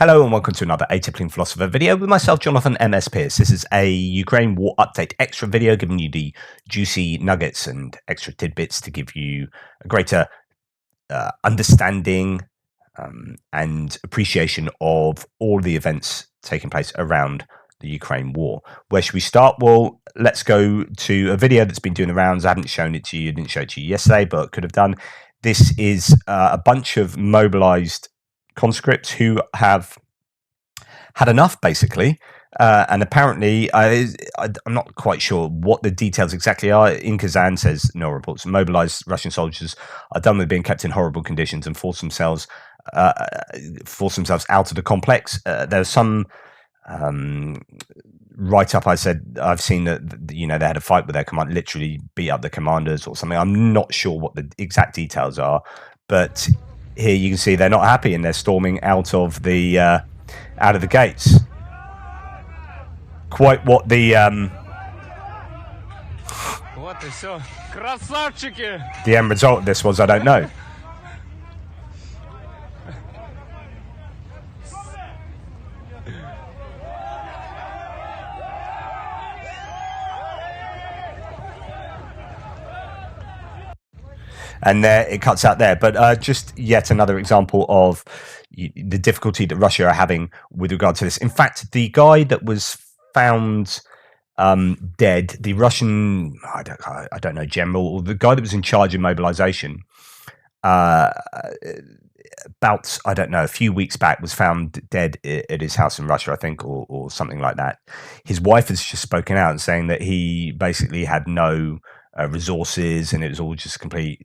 Hello and welcome to another Atypical Philosopher video with myself, Jonathan MS Pierce. This is a Ukraine War Update extra video giving you the juicy nuggets and extra tidbits to give you a greater understanding and appreciation of all the events taking place around the Ukraine war. Where should we start? Well, let's go to a video that's been doing the rounds. I haven't shown it to you. I didn't show it to you yesterday, but could have done. This is a bunch of mobilized conscripts who have had enough, basically, and apparently I'm not quite sure what the details exactly are. In Kazan says no reports. Mobilized Russian soldiers are done with being kept in horrible conditions and force themselves out of the complex. There's some write-up. I said I've seen that they had a fight with their command, literally beat up the commanders or something. I'm not sure what the exact details are, but here you can see they're not happy and they're storming out of the gates. Quite what the end result of this was, I don't know. And there it cuts out there, but just yet another example of the difficulty that Russia are having with regard to this. In fact, the guy that was found dead, the Russian, I don't know, general, or the guy that was in charge of mobilization, about, I don't know, a few weeks back, was found dead at his house in Russia, I think, or something like that. His wife has just spoken out and saying that he basically had no resources and it was all just a complete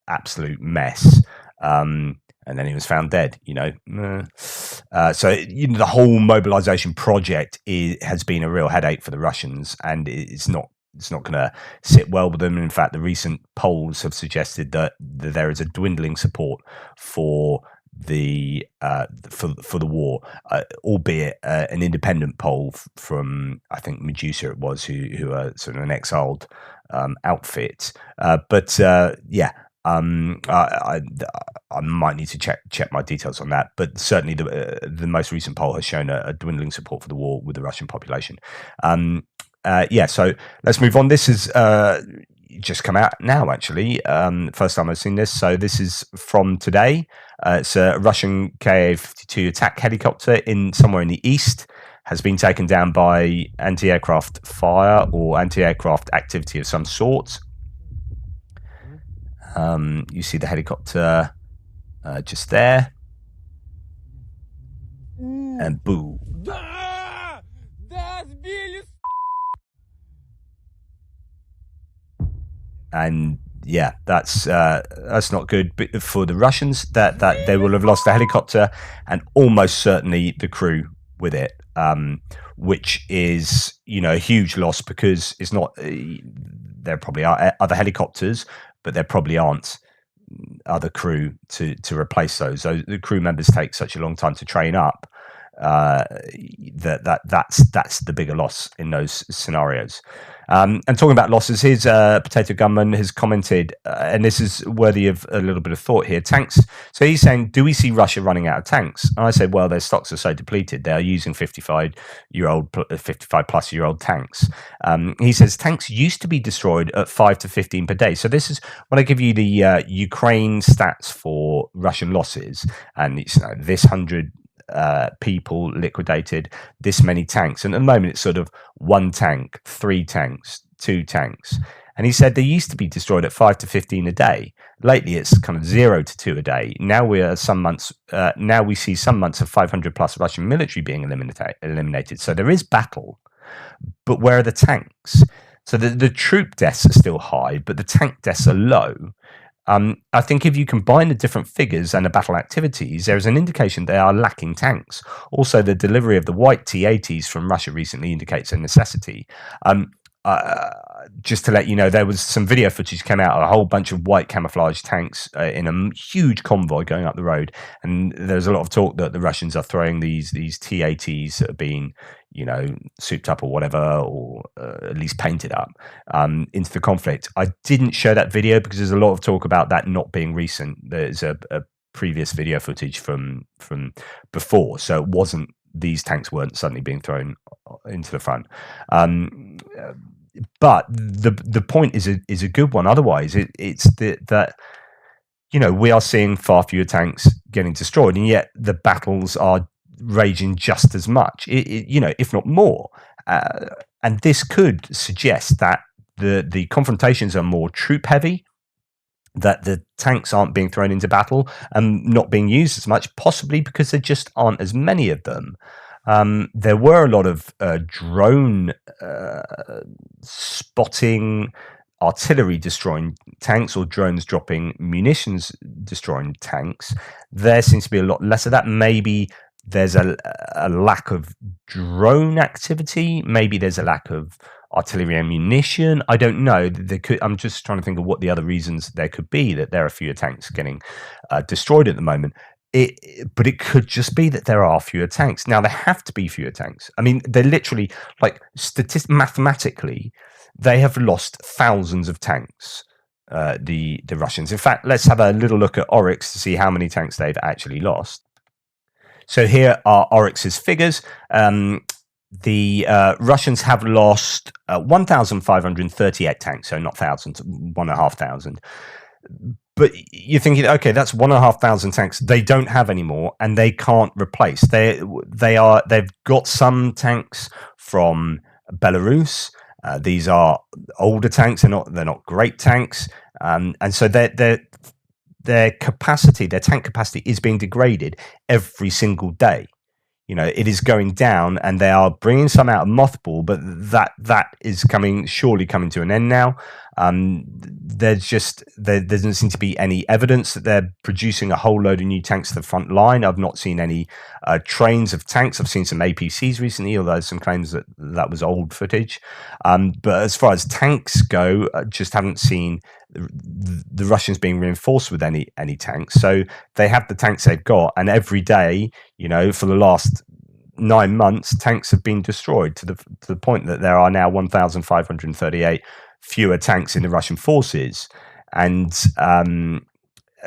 absolute mess, and then he was found dead. So the whole mobilization project has been a real headache for the Russians, and it's not going to sit well with them. In fact, the recent polls have suggested that there is a dwindling support for the war, albeit an independent poll from, I think, Medusa it was, who are sort of an exiled outfit, but I might need to check my details on that, but certainly the most recent poll has shown a dwindling support for the war with the Russian population. So let's move on. This is just come out now, actually. First time I've seen this. So this is from today. It's a Russian Ka-52 attack helicopter somewhere in the east. Has been taken down by anti-aircraft fire or anti-aircraft activity of some sort. You see the helicopter just there. And boo. And yeah, that's not good for the Russians, that they will have lost the helicopter and almost certainly the crew with it, which is a huge loss, because it's not, there probably are other helicopters, but there probably aren't other crew to replace those. So the crew members take such a long time to train up, that's the bigger loss in those scenarios. And talking about losses, here's Potato Gunman has commented, and this is worthy of a little bit of thought here. Tanks. So he's saying, do we see Russia running out of tanks? And I said, well, their stocks are so depleted, they are using 55 plus year old tanks. He says tanks used to be destroyed at 5 to 15 per day. So this is when I give you the Ukraine stats for Russian losses, and it's this 100 people liquidated, this many tanks, and at the moment it's sort of 1 tank, 3 tanks, 2 tanks. And he said they used to be destroyed at 5 to 15 a day. Lately it's kind of 0 to 2 a day. Now we see some months of 500 plus Russian military being eliminated. So there is battle, but where are the tanks? So the troop deaths are still high, but the tank deaths are low. I think if you combine the different figures and the battle activities, there is an indication they are lacking tanks. Also, the delivery of the white T-80s from Russia recently indicates a necessity. Just to let you know, there was some video footage came out of a whole bunch of white camouflage tanks in a huge convoy going up the road, and there's a lot of talk that the Russians are throwing these T-80s that have been souped up or whatever, or at least painted up, into the conflict. I didn't show that video because there's a lot of talk about that not being recent. There's a previous video footage from before, so it wasn't, these tanks weren't suddenly being thrown into the front. But the point is a good one. Otherwise, it's that we are seeing far fewer tanks getting destroyed, and yet the battles are raging just as much, if not more. And this could suggest that the confrontations are more troop heavy, that the tanks aren't being thrown into battle and not being used as much, possibly because there just aren't as many of them. There were a lot of drone spotting, artillery destroying tanks, or drones dropping munitions destroying tanks. There seems to be a lot less of that. Maybe there's a lack of drone activity. Maybe there's a lack of artillery ammunition. I don't know. I'm just trying to think of what the other reasons there could be that there are fewer tanks getting destroyed at the moment. But it could just be that there are fewer tanks. Now, there have to be fewer tanks. I mean, they're literally, like, mathematically, they have lost thousands of tanks, the Russians. In fact, let's have a little look at Oryx to see how many tanks they've actually lost. So here are Oryx's figures. The Russians have lost 1,538 tanks, so not thousands, 1,500. But you're thinking, okay, that's 1,500 tanks they don't have anymore, and they can't replace. They've got some tanks from Belarus. These are older tanks. They're not great tanks, and so their capacity, their tank capacity, is being degraded every single day. It is going down, and they are bringing some out of mothball, but that is surely coming to an end now. There doesn't seem to be any evidence that they're producing a whole load of new tanks to the front line. I've not seen any trains of tanks. I've seen some APCs recently, although there's some claims that was old footage. But as far as tanks go, I just haven't seen the Russians being reinforced with any tanks. So they have the tanks they've got, and every day, for the last 9 months, tanks have been destroyed to the point that there are now 1,538 fewer tanks in the Russian forces, and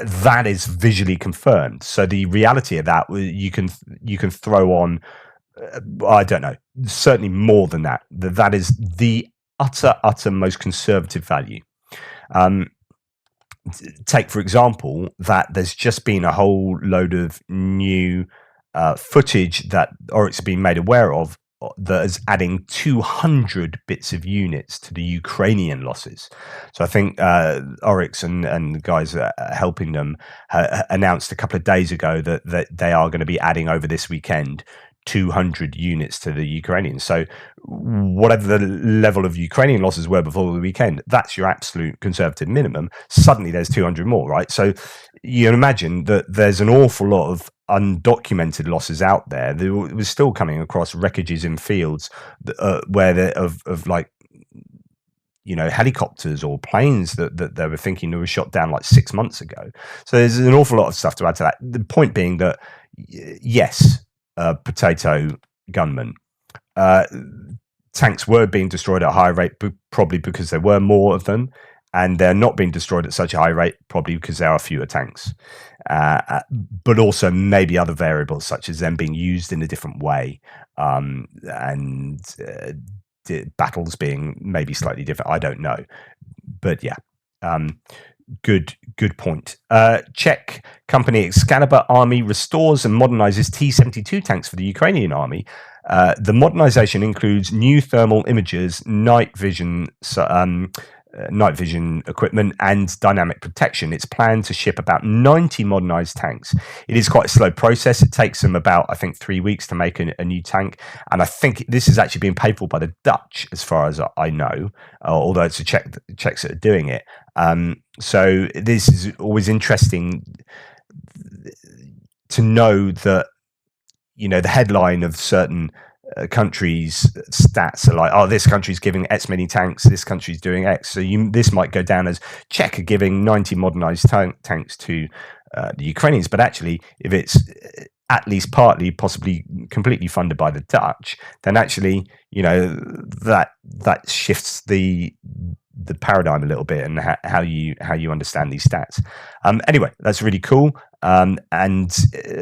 that is visually confirmed. So the reality of that, you can throw on, I don't know, certainly more than that. That is the utter most conservative value. Take, for example, that there's just been a whole load of new footage that Oryx have been made aware of that is adding 200 bits of units to the Ukrainian losses. So I think Oryx and the guys helping them announced a couple of days ago that they are going to be adding over this weekend 200 units to the Ukrainians. So whatever the level of Ukrainian losses were before the weekend, that's your absolute conservative minimum. Suddenly there's 200 more, right? So you can imagine that there's an awful lot of undocumented losses out there. There was still coming across wreckages in fields where of like, helicopters or planes that they were thinking were shot down like 6 months ago. So there's an awful lot of stuff to add to that. The point being that, yes, potato gunmen, tanks were being destroyed at a high rate, probably because there were more of them, and they're not being destroyed at such a high rate, probably because there are fewer tanks. But also maybe other variables, such as them being used in a different way, and battles being maybe slightly different. I don't know. But yeah, good point. Czech company Excalibur Army restores and modernizes T-72 tanks for the Ukrainian army. The modernization includes new thermal imagers, night vision equipment, and dynamic protection. It's planned to ship about 90 modernized tanks. It is quite a slow process. It takes them about, I think, 3 weeks to make a new tank. And I think this is actually being paid for by the Dutch, as far as I know, although it's the Czechs that are doing it. So this is always interesting to know that, the headline of certain countries' stats are like, oh, this country's giving X many tanks, this country's doing X. So this might go down as Czech are giving 90 modernized tanks to the Ukrainians. But actually, if it's at least partly, possibly completely funded by the Dutch, then actually, that shifts the the paradigm a little bit and how you understand these stats. Anyway, that's really cool. And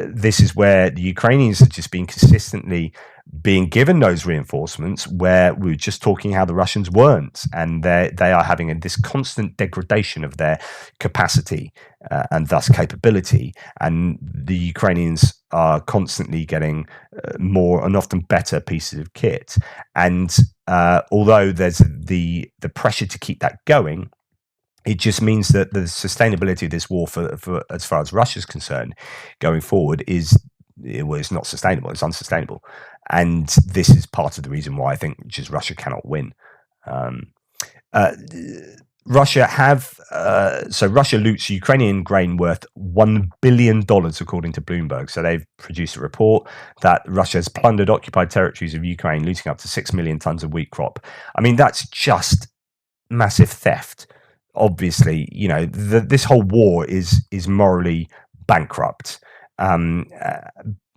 this is where the Ukrainians have just been consistently being given those reinforcements, where we were just talking how the Russians weren't, and they are having this constant degradation of their capacity and thus capability, and the Ukrainians are constantly getting more and often better pieces of kit. And although there's the pressure to keep that going, it just means that the sustainability of this war, for as far as Russia's concerned, going forward is, well, it's not sustainable. It's unsustainable, and this is part of the reason why I think just Russia cannot win. Russia loots Ukrainian grain worth $1 billion, according to Bloomberg. So they've produced a report that Russia has plundered occupied territories of Ukraine, looting up to 6 million tons of wheat crop. I mean, that's just massive theft. Obviously, this whole war is morally bankrupt.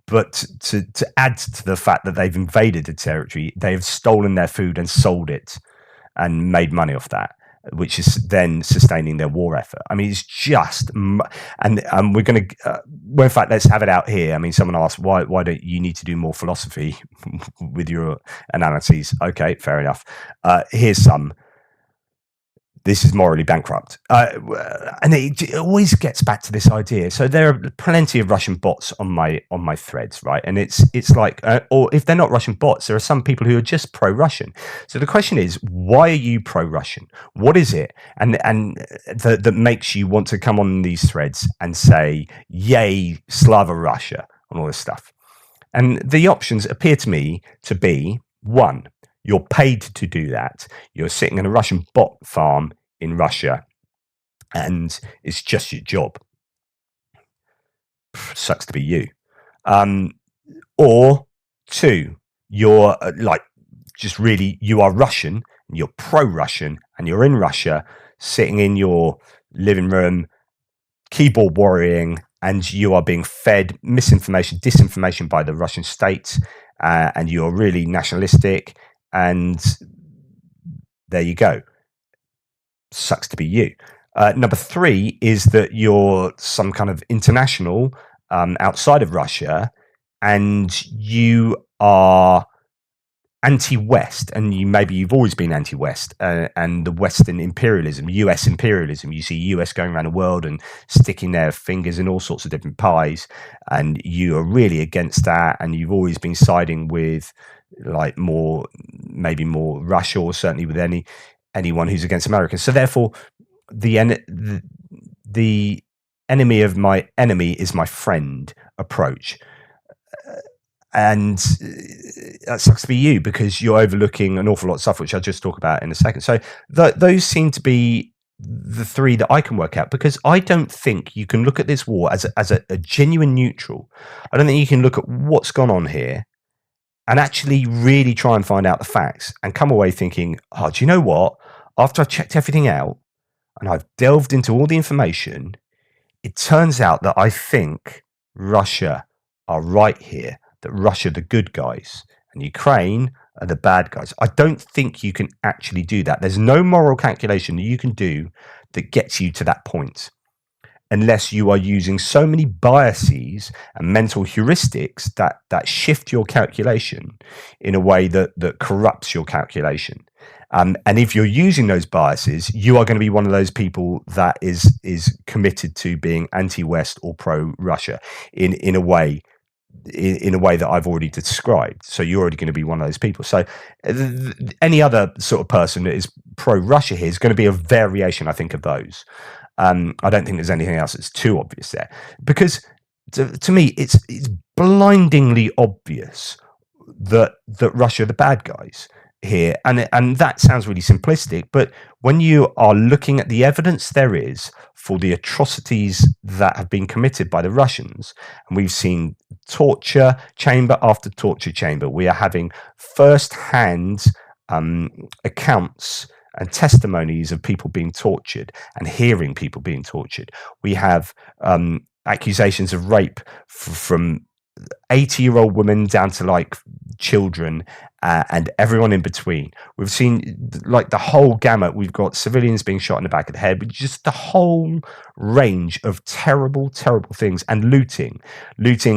But to add to the fact that they've invaded the territory, they've stolen their food and sold it and made money off that, which is then sustaining their war effort. I mean, it's just, and we're going to, well, in fact, let's have it out here. I mean, someone asked, why don't you need to do more philosophy with your analyses? Okay, fair enough. Here's some. This is morally bankrupt. And it always gets back to this idea. So there are plenty of Russian bots on my threads, right? And it's like, or if they're not Russian bots, there are some people who are just pro-Russian. So the question is, why are you pro-Russian? What is it? And that makes you want to come on these threads and say, yay, Slava Russia, and all this stuff. And the options appear to me to be, one, you're paid to do that. You're sitting in a Russian bot farm in Russia, and it's just your job. Sucks to be you. Or two, you're you are Russian, and you're pro-Russian, and you're in Russia, sitting in your living room, keyboard worrying, and you are being fed misinformation, disinformation by the Russian state, and you're really nationalistic. And there you go. Sucks to be you. Number three is that you're some kind of international outside of Russia, and you are anti-West, and you've always been anti-West, and the Western imperialism, US imperialism. You see US going around the world and sticking their fingers in all sorts of different pies, and you are really against that, and you've always been siding with maybe more Russia, or certainly with anyone who's against America. So therefore, the enemy of my enemy is my friend approach. And that sucks to be you, because you're overlooking an awful lot of stuff, which I'll just talk about in a second. So those seem to be the three that I can work out, because I don't think you can look at this war as a genuine neutral. I don't think you can look at what's gone on here and actually really try and find out the facts and come away thinking, oh, do you know what? After I've checked everything out and I've delved into all the information, it turns out that I think Russia are right here, that Russia are the good guys and Ukraine are the bad guys. I don't think you can actually do that. There's no moral calculation that you can do that gets you to that point, unless you are using so many biases and mental heuristics that shift your calculation in a way that corrupts your calculation. And if you're using those biases, you are going to be one of those people that is committed to being anti-West or pro-Russia in a way that I've already described. So you're already going to be one of those people. So any other sort of person that is pro-Russia here is going to be a variation, I think, of those. I don't think there's anything else that's too obvious there, because to me, it's blindingly obvious that Russia are the bad guys here, and that sounds really simplistic, but when you are looking at the evidence there is for the atrocities that have been committed by the Russians, and we've seen torture chamber after torture chamber, we are having first-hand accounts and testimonies of people being tortured and hearing people being tortured. We have accusations of rape from 80-year-old women down to children, and everyone in between. We've seen like the whole gamut. We've got civilians being shot in the back of the head, but just the whole range of terrible, terrible things, and looting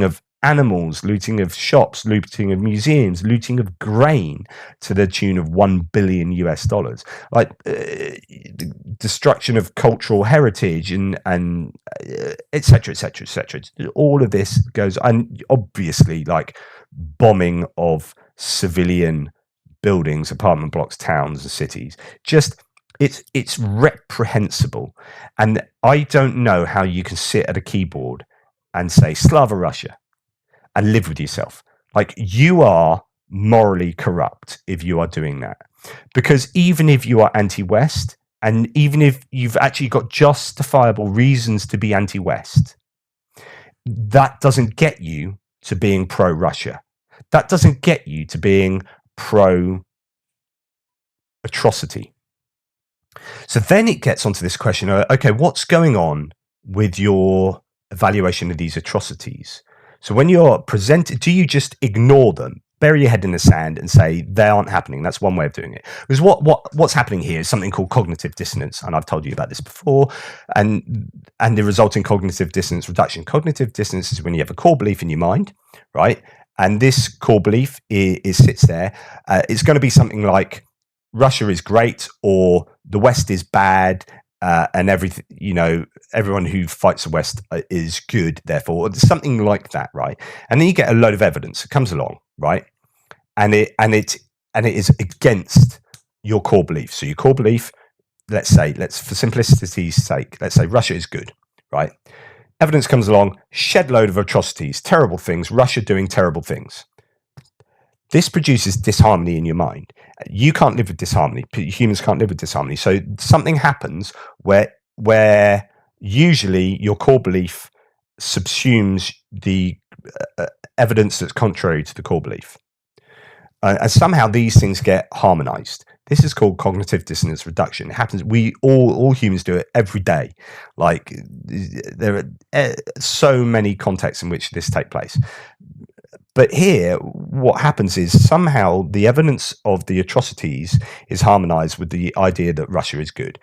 of animals, looting of shops, looting of museums, looting of grain to the tune of $1 billion US, like destruction of cultural heritage and et cetera, et cetera, et cetera. All of this goes, and obviously like bombing of civilian buildings, apartment blocks, towns and cities. Just it's reprehensible. And I don't know how you can sit at a keyboard and say Slava Russia and live with yourself. Like, you are morally corrupt if you are doing that. Because even if you are anti-West, and even if you've actually got justifiable reasons to be anti-West, that doesn't get you to being pro-Russia. That doesn't get you to being pro-atrocity. So then it gets onto this question of, okay, what's going on with your evaluation of these atrocities? So when you're presented, do you just ignore them, bury your head in the sand and say they aren't happening? That's one way of doing it. Because what's happening here is something called cognitive dissonance, and I've told you about this before, and the resulting cognitive dissonance reduction. Cognitive dissonance is when you have a core belief in your mind, right? And this core belief sits there. It's going to be something like Russia is great, or the West is bad, and everything, everyone who fights the West is good, therefore, something like that, right? And then you get a load of evidence that comes along, right? And it is against your core belief. So your core belief, let's for simplicity's sake, let's say Russia is good, right? Evidence comes along, shed load of atrocities, terrible things, Russia doing terrible things. This produces disharmony in your mind. You can't live with disharmony. Humans can't live with disharmony. So something happens where usually your core belief subsumes the evidence that's contrary to the core belief. And somehow these things get harmonized. This is called cognitive dissonance reduction. It happens. We all humans do it every day. Like, there are so many contexts in which this takes place. But here, what happens is somehow the evidence of the atrocities is harmonized with the idea that Russia is good.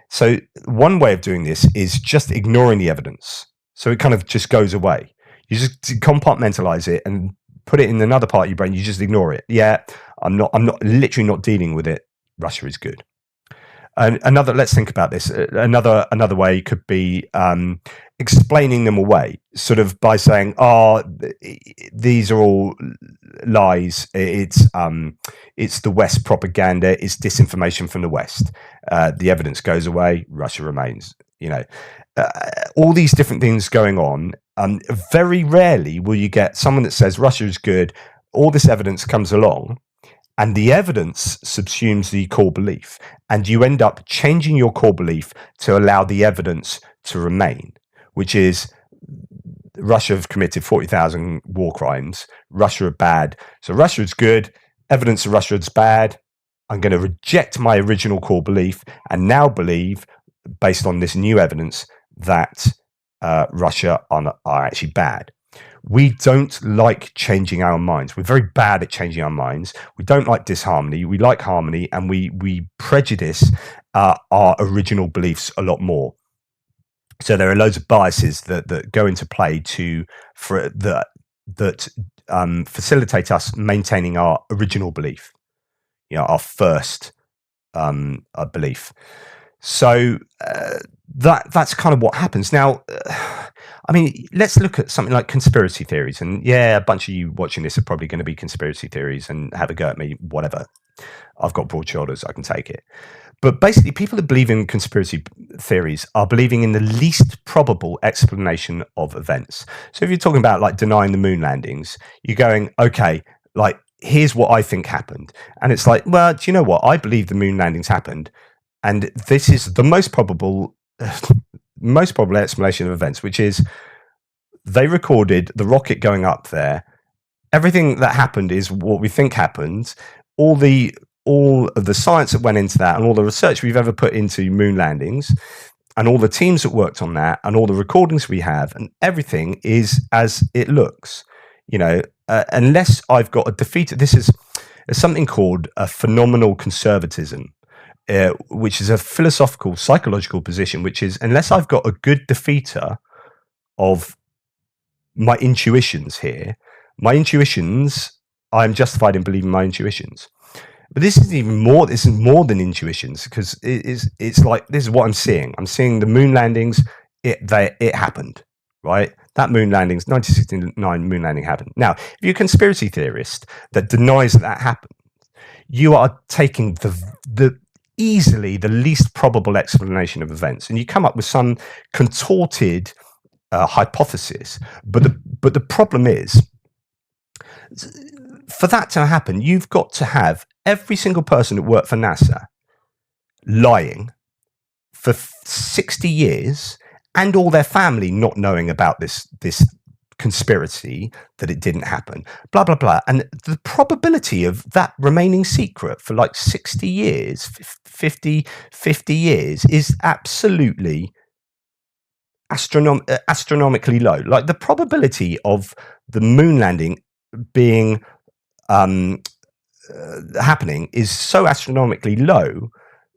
So one way of doing this is just ignoring the evidence. So it kind of just goes away. You just compartmentalize it and put it in another part of your brain. You just ignore it. Yeah, I'm literally not dealing with it. Russia is good. Let's think about this. Another way could be explaining them away, sort of by saying, "Oh, these are all lies. It's the West propaganda. It's disinformation from the West. The evidence goes away. Russia remains." All these different things going on. Very rarely will you get someone that says Russia is good. All this evidence comes along, and the evidence subsumes the core belief, and you end up changing your core belief to allow the evidence to remain, which is Russia have committed 40,000 war crimes. Russia are bad. So Russia is good. Evidence of Russia is bad. I'm going to reject my original core belief and now believe, based on this new evidence, that Russia are actually bad. We don't like changing our minds. We're very bad at changing our minds. We don't like disharmony. We like harmony, and we prejudice our original beliefs a lot more. So there are loads of biases that go into play that facilitate us maintaining our original belief, our first belief. So that's kind of what happens. Now, I mean, let's look at something like conspiracy theories. And yeah, a bunch of you watching this are probably going to be conspiracy theories and have a go at me, whatever. I've got broad shoulders, I can take it. But basically, people that believe in conspiracy theories are believing in the least probable explanation of events. So if you're talking about like denying the moon landings, you're going, okay, like, here's what I think happened. And it's like, well, do you know what? I believe the moon landings happened. And this is the most probable explanation of events, which is they recorded the rocket going up there. Everything that happened is what we think happened. All of the science that went into that, and all the research we've ever put into moon landings, and all the teams that worked on that, and all the recordings we have, and everything is as it looks. Unless I've got a defeated. This is There's something called a phenomenal conservatism, which is a philosophical, psychological position, which is unless I've got a good defeater of my intuitions here, I'm justified in believing my intuitions. But this is even more. This is more than intuitions, because it's like, this is what I'm seeing. I'm seeing the moon landings. It happened, right? That moon landings, 1969 moon landing happened. Now, if you're a conspiracy theorist that denies that happened, you are taking the easily the least probable explanation of events, and you come up with some contorted hypothesis. But the problem is, for that to happen, you've got to have every single person that worked for NASA lying for 60 years, and all their family not knowing about this conspiracy, that it didn't happen, blah blah blah. And the probability of that remaining secret for like 60 years, 50 years, is absolutely astronomically low. Like, the probability of the moon landing being happening is so astronomically low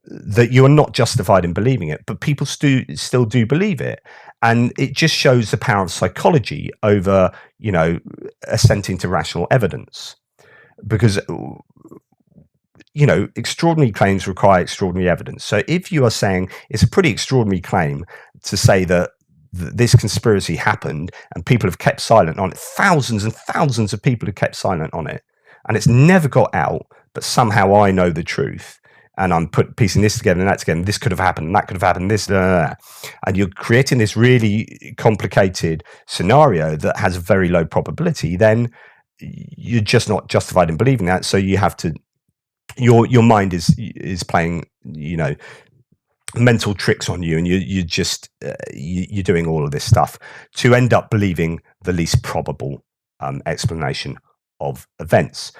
that you are not justified in believing it, but people still do believe it. And it just shows the power of psychology over, assenting to rational evidence. Because, extraordinary claims require extraordinary evidence. So if you are saying it's a pretty extraordinary claim to say that this conspiracy happened and people have kept silent on it, thousands and thousands of people have kept silent on it, and it's never got out, but somehow I know the truth, and I'm piecing this together and that together, and this could have happened, and that could have happened, this, and you're creating this really complicated scenario that has a very low probability, then you're just not justified in believing that. So you have to, your mind is playing, mental tricks on you, and you're just you're doing all of this stuff to end up believing the least probable explanation of events.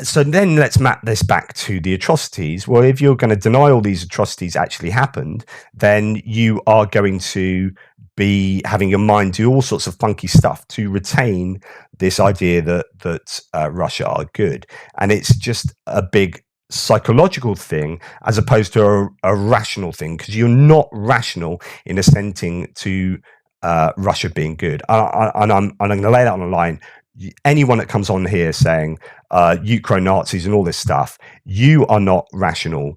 So then let's map this back to the atrocities. Well, if you're going to deny all these atrocities actually happened, then you are going to be having your mind do all sorts of funky stuff to retain this idea that Russia are good. And it's just a big psychological thing as opposed to a rational thing, because you're not rational in assenting to Russia being good. And I'm going to lay that on the line. Anyone that comes on here saying Ukraine Nazis and all this stuff, you are not rational.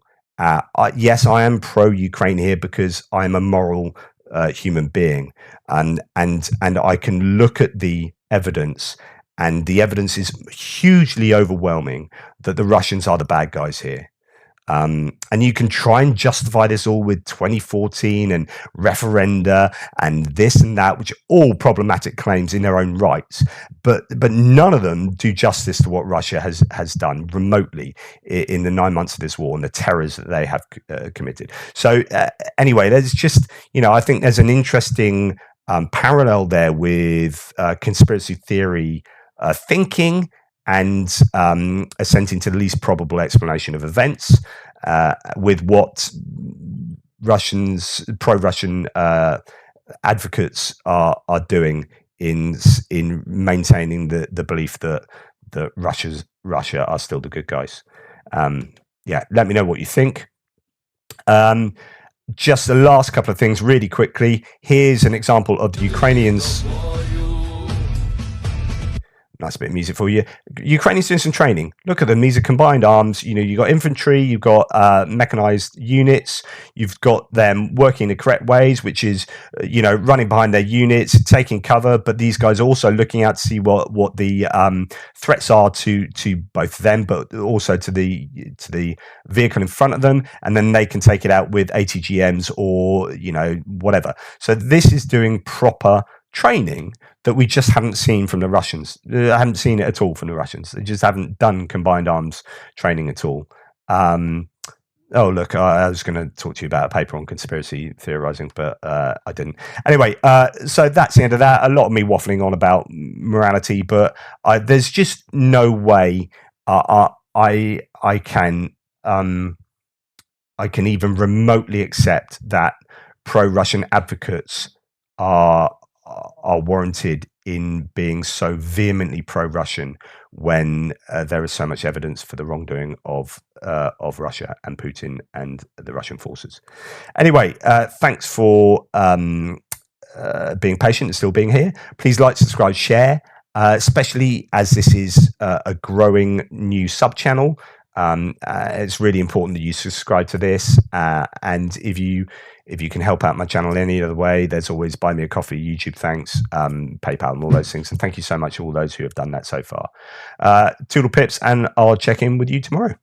Yes, I am pro-Ukraine here because I'm a moral human being, and I can look at the evidence, and the evidence is hugely overwhelming that the Russians are the bad guys here. And you can try and justify this all with 2014 and referenda and this and that, which are all problematic claims in their own rights, but none of them do justice to what Russia has done remotely in the 9 months of this war and the terrors that they have committed. So anyway, there's just, I think there's an interesting parallel there with conspiracy theory thinking and assenting to the least probable explanation of events, with what pro-Russian advocates are doing in maintaining the belief that Russia are still the good guys. Let me know what you think. Just the last couple of things really quickly. Here's an example of the Ukrainians. Nice bit of music for you. Ukrainians doing some training. Look at them. These are combined arms. You've got infantry, you've got mechanized units, you've got them working the correct ways, which is, running behind their units, taking cover. But these guys are also looking out to see what the threats are to both them, but also to the vehicle in front of them, and then they can take it out with ATGMs or whatever. So this is doing proper training that we just haven't seen from the Russians. I haven't seen it at all from the Russians. They just haven't done combined arms training at all. Oh, look, I was going to talk to you about a paper on conspiracy theorizing, but I didn't. Anyway, so that's the end of that. A lot of me waffling on about morality, but there's just no way I can even remotely accept that pro-Russian advocates are warranted in being so vehemently pro-Russian when there is so much evidence for the wrongdoing of Russia and Putin and the Russian forces. Anyway, thanks for being patient and still being here. Please like, subscribe, share, especially as this is a growing new sub-channel. It's really important that you subscribe to this, and if you can help out my channel any other way, there's always Buy Me a Coffee, YouTube thanks, PayPal, and all those things. And thank you so much to all those who have done that so far. Toodle pips, and I'll check in with you tomorrow.